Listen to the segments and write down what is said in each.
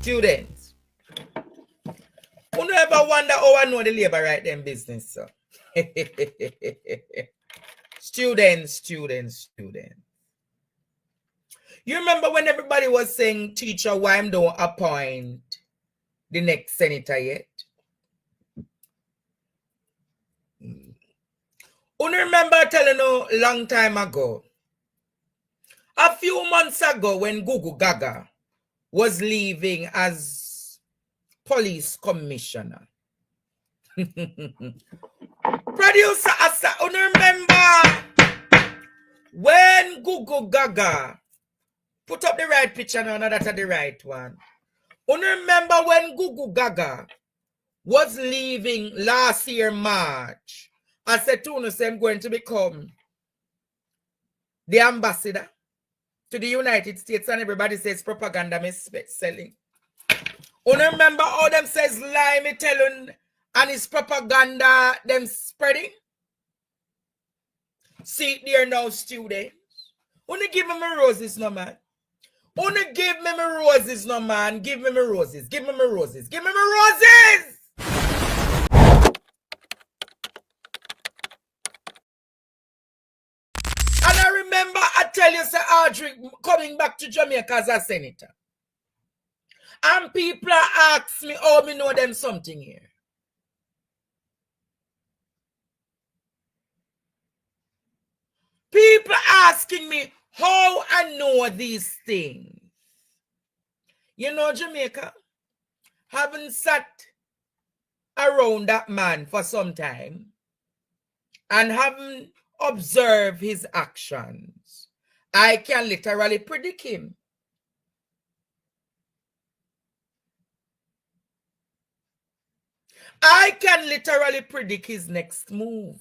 Students. Who never wonder how I know the labor right them business, sir? Students. You remember when everybody was saying, teacher, why I'm don't appoint the next senator yet? You remember telling you long time ago, a few months ago when Gugu Gaga was leaving as police commissioner. Producer Asa, you remember when Gugu Gaga put up the right picture now, that's the right one. You remember when Gugu Gaga was leaving last year March, I said to you, I'm going to become the ambassador to the United States, and everybody says propaganda me selling. You remember how them says lie me telling and it's propaganda them spreading? See it there now, students. Wanna give me my roses, no man. Wanna give me my roses, no man. Give me my roses. Give me my roses. Give me my roses. And I remember I tell you, Sir Audrey coming back to Jamaica as a senator. And people ask me, oh, me know them something here. People asking me how I know these things. You know, Jamaica, having sat around that man for some time and having observed his actions, I can literally predict him. I can literally predict his next move.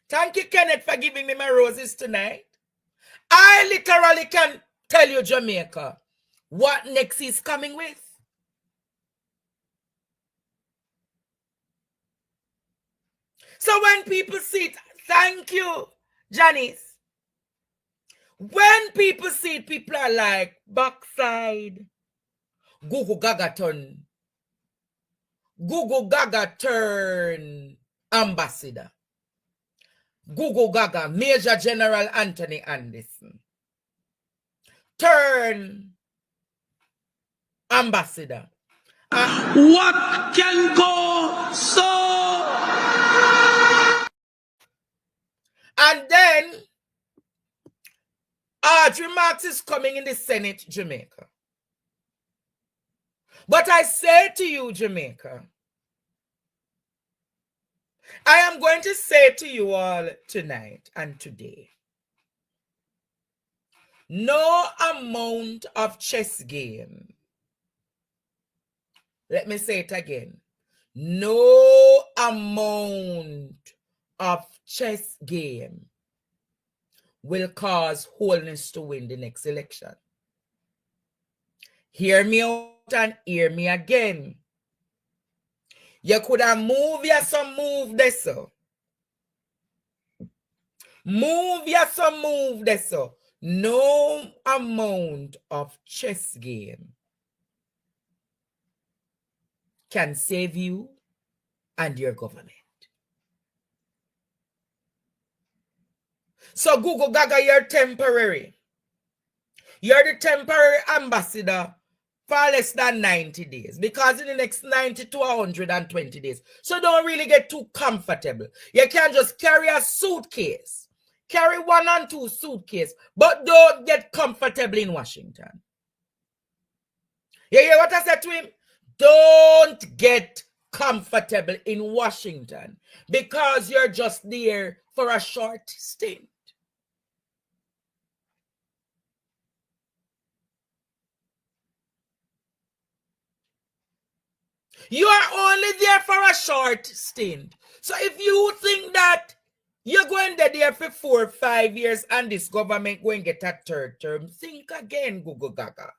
Thank you, Kenneth, for giving me my roses tonight. I literally can tell you, Jamaica, what next he's coming with. So when people see it, thank you, Janice. When people see it, people are like, backside. Gugu Gaga turn ambassador. Gugu Gaga, Major General Anthony Anderson, turn ambassador. What can go so? And then Audrey Marks is coming in the Senate, Jamaica. But I say to you, Jamaica, I am going to say to you all tonight and today, no amount of chess game, let me say it again, no amount of chess game will cause Holness to win the next election. Hear me out and hear me again. You could have moved your some move this so. Move your some move this so. No amount of chess game can save you and your government. So Gugu Gaga, you're temporary. You're the temporary ambassador for less than 90 days, because in the next 90 to 120 days. So don't really get too comfortable. You can't just carry a suitcase. Carry 1 and 2 suitcases, but don't get comfortable in Washington. You hear what I said to him? Don't get comfortable in Washington because you're just there for a short stint. You are only there for a short stint. So if you think that you're going there for 4 or 5 years and this government going to get a third term, think again, Gugu Gaga.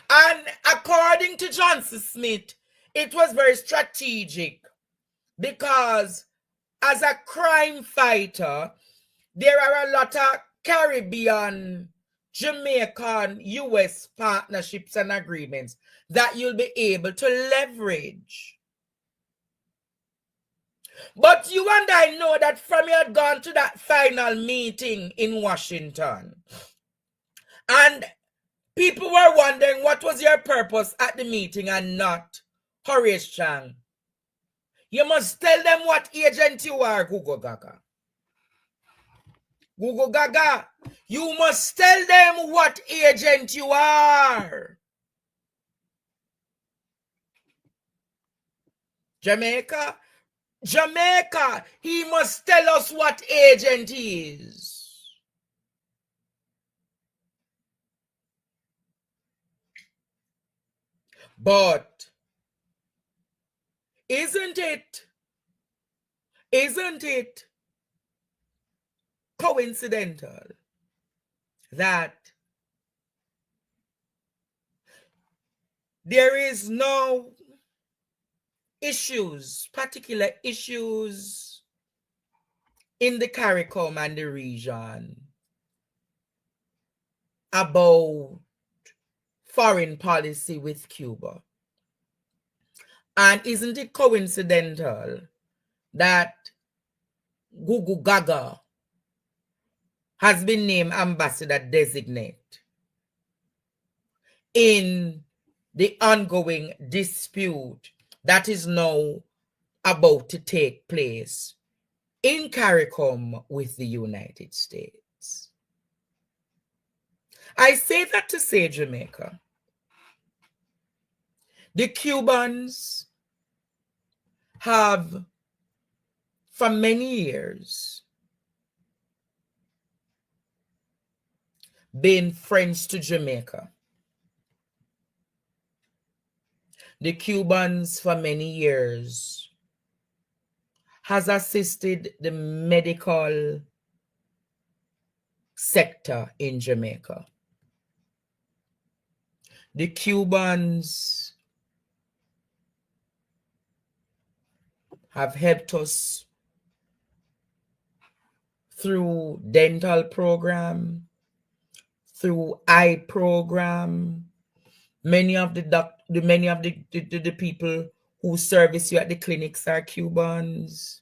And according to Johnson Smith, it was very strategic because as a crime fighter, there are a lot of Caribbean, Jamaican, US partnerships and agreements that you'll be able to leverage. But you and I know that from you had gone to that final meeting in Washington, and people were wondering what was your purpose at the meeting and not Horace Chang. You must tell them what agent you are, Google Gaga. Google Gaga, you must tell them what agent you are. Jamaica, he must tell us what agent he is. But isn't it coincidental that there is no particular issues in the CARICOM and the region about foreign policy with Cuba? And isn't it coincidental that Gugu Gaga has been named ambassador designate in the ongoing dispute that is now about to take place in CARICOM with the United States? I say that to say, Jamaica, the Cubans have, for many years, been friends to Jamaica. The Cubans, for many years, has assisted the medical sector in Jamaica. The Cubans have helped us through dental program, through eye program. Many of the people who service you at the clinics are Cubans.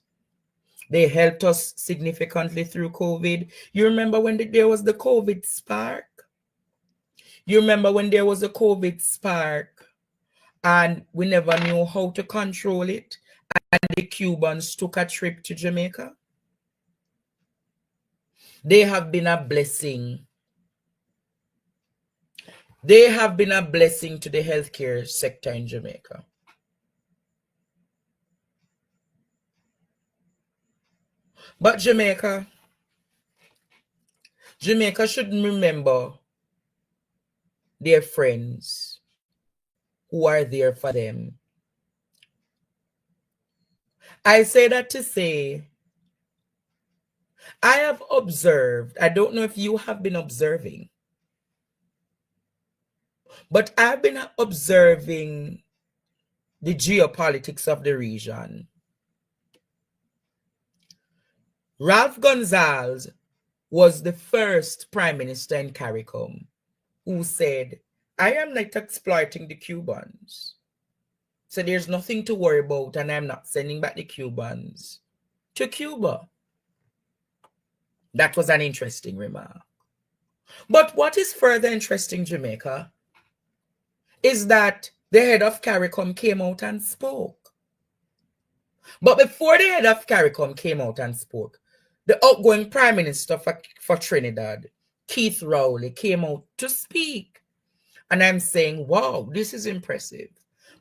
They helped us significantly through COVID. You remember when there was the COVID spark? You remember when there was a COVID spark and we never knew how to control it, and the Cubans took a trip to Jamaica? They have been a blessing. They have been a blessing to the healthcare sector in Jamaica. But Jamaica should remember their friends who are there for them. I say that to say, I have observed, I don't know if you have been observing, but I've been observing the geopolitics of the region. Ralph Gonsalves was the first prime minister in CARICOM who said, I am not exploiting the Cubans. So there's nothing to worry about, and I'm not sending back the Cubans to Cuba. That was an interesting remark. But what is further interesting, Jamaica, is that the head of CARICOM came out and spoke. But before the head of CARICOM came out and spoke, the outgoing prime minister for Trinidad, Keith Rowley, came out to speak. And I'm saying, wow, this is impressive.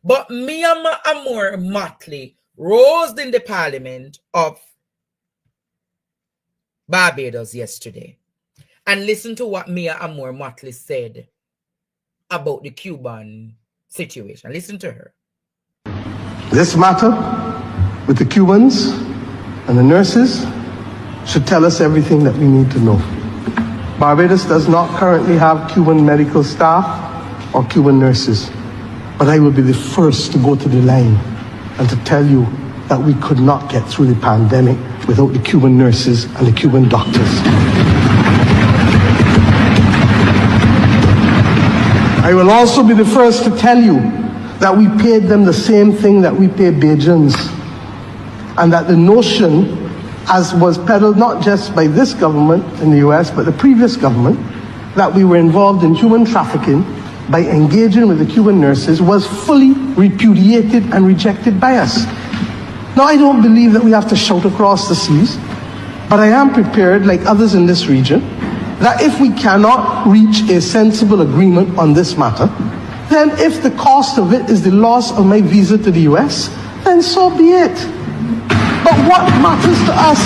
But Myanmar Amor Motley rose in the parliament of Barbados yesterday. And listen to what Mia Amor Motley said about the Cuban situation. Listen to her. This matter with the Cubans and the nurses should tell us everything that we need to know. Barbados does not currently have Cuban medical staff or Cuban nurses, but I will be the first to go to the line and to tell you that we could not get through the pandemic without the Cuban nurses and the Cuban doctors. I will also be the first to tell you that we paid them the same thing that we pay Bajans, and that the notion, as was peddled not just by this government in the US, but the previous government, that we were involved in human trafficking by engaging with the Cuban nurses was fully repudiated and rejected by us. Now, I don't believe that we have to shout across the seas, but I am prepared, like others in this region, that if we cannot reach a sensible agreement on this matter, then if the cost of it is the loss of my visa to the US, then so be it. But what matters to us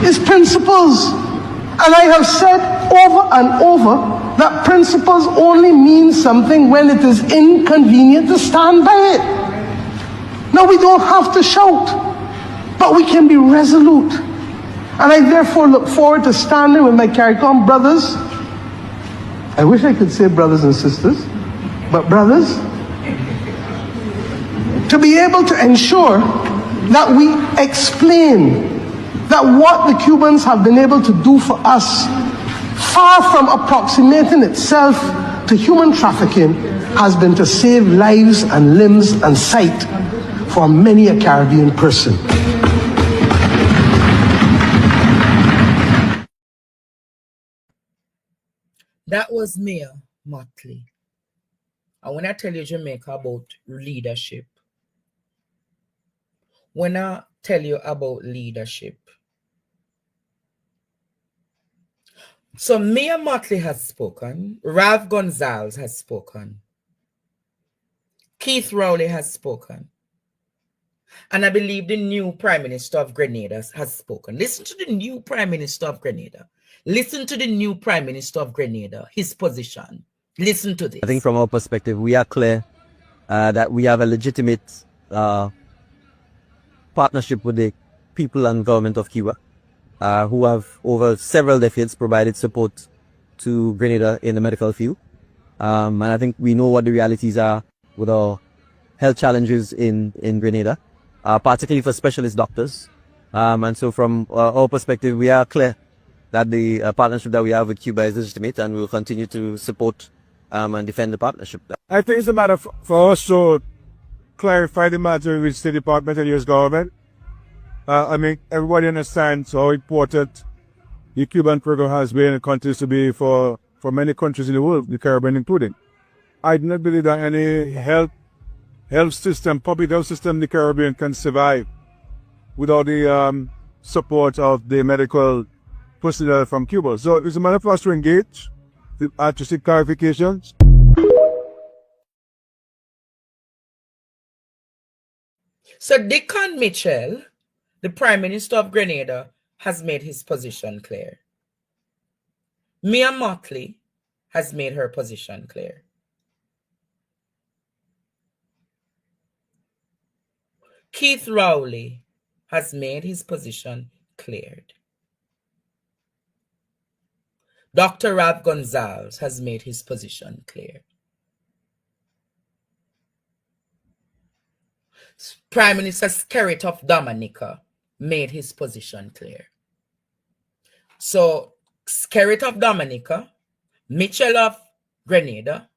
is principles. And I have said over and over that principles only mean something when it is inconvenient to stand by it. Now, we don't have to shout, but we can be resolute. And I therefore look forward to standing with my CARICOM brothers. I wish I could say brothers and sisters, but brothers, to be able to ensure that we explain that what the Cubans have been able to do for us, far from approximating itself to human trafficking, has been to save lives and limbs and sight for many a Caribbean person. That was Mia Motley. And when I tell you Jamaica about leadership, so Mia Motley has spoken, Ralph Gonzalez has spoken, Keith Rowley has spoken, and I believe the new Prime Minister of Grenada has spoken. Listen to the new Prime Minister of Grenada. Listen to the new Prime Minister of Grenada, his position. Listen to this. I think from our perspective, we are clear that we have a legitimate partnership with the people and government of Cuba, who have over several decades provided support to Grenada in the medical field. And I think we know what the realities are with our health challenges in Grenada, particularly for specialist doctors. And so from our perspective, we are clear that the partnership that we have with Cuba is legitimate, and we will continue to support and defend the partnership. I think it's a matter for us to clarify the matter with State Department and US government. I mean, everybody understands how important the Cuban program has been and continues to be for many countries in the world, the Caribbean including. I do not believe that any health system, public health system in the Caribbean can survive without the support of the medical personnel from Cuba. So it's a matter for us to engage, to seek clarifications. So Dickon Mitchell, the Prime Minister of Grenada, has made his position clear. Mia Motley has made her position clear. Keith Rowley has made his position cleared. Dr. Ralph Gonzalez has made his position clear. Prime Minister Skerrit of Dominica made his position clear. So Skerrit of Dominica, Mitchell of Grenada,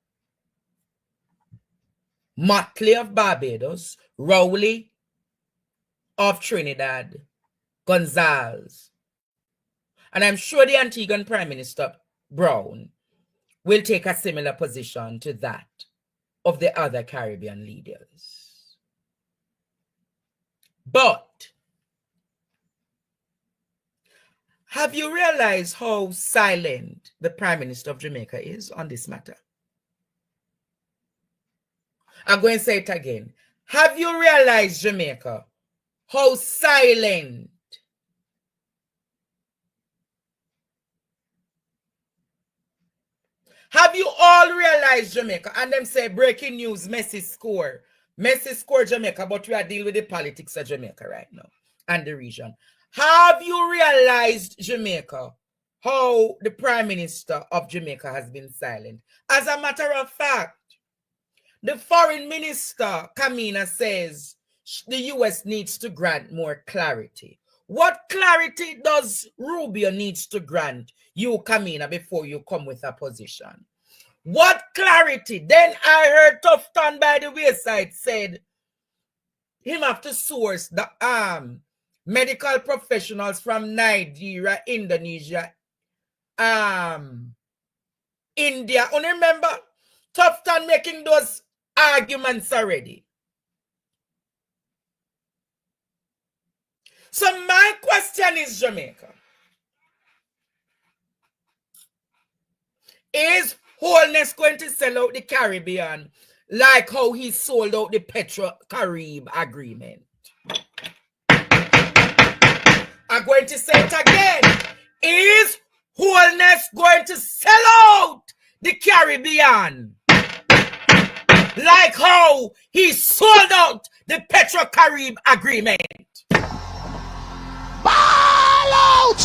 Motley of Barbados, Rowley of Trinidad, Gonzalez, and I'm sure the Antiguan Prime Minister Brown will take a similar position to that of the other Caribbean leaders. But have you realized how silent the Prime Minister of Jamaica is on this matter? I'm going to say it again. Have you realized, Jamaica, how silent have you all realized, Jamaica? And them say breaking news, Messi score. Messi score Jamaica, but we are dealing with the politics of Jamaica right now and the region. Have you realized, Jamaica, how the Prime Minister of Jamaica has been silent? As a matter of fact, the Foreign Minister, Kamina, says the US needs to grant more clarity. What clarity does Rubio needs to grant you, Kamina, before you come with a position? What clarity? Then I heard Tufton by the wayside said him have to source the medical professionals from Nigeria, Indonesia, India. And remember, Tufton making those arguments already. So my question is, Jamaica, is Holness going to sell out the Caribbean like how he sold out the Petro-Carib agreement? I'm going to say it again. Is Holness going to sell out the Caribbean like how he sold out the Petro-Carib agreement? Ball out!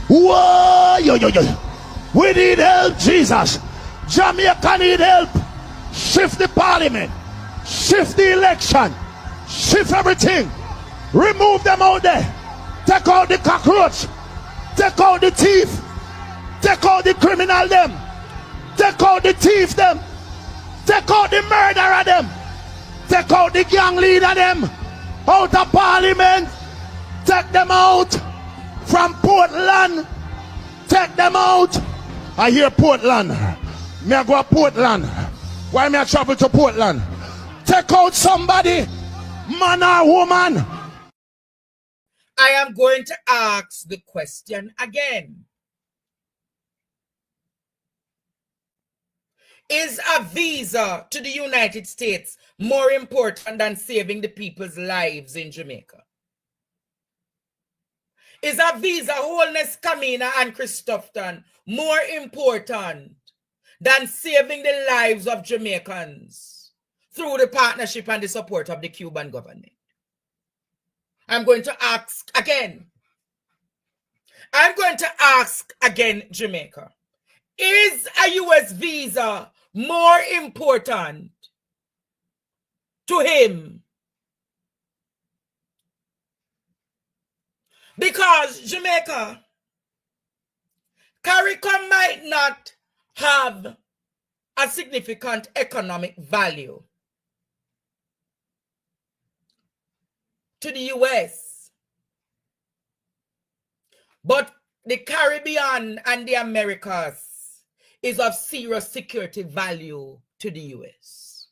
Whoa, yo, yo, yo. We need help, Jesus. Jamaica need help. Shift the parliament. Shift the election. Shift everything. Remove them out there. Take out the cockroach. Take out the thief. Take out the criminal them. Take out the thief them. Take out the murderer them. Take out the gang leader them. Out of parliament. Take them out from Portland. Take them out. I hear Portland. Me I go to Portland. Why me I travel to Portland? Take out somebody, man or woman. I am going to ask the question again. Is a visa to the United States more important than saving the people's lives in Jamaica? Is a visa, Holness, Kamina, and Christopherton more important than saving the lives of Jamaicans through the partnership and the support of the Cuban government? I'm going to ask again. I'm going to ask again, Jamaica. Is a U.S. visa more important to him? Because Jamaica, CARICOM might not have a significant economic value to the US, but the Caribbean and the Americas is of serious security value to the US.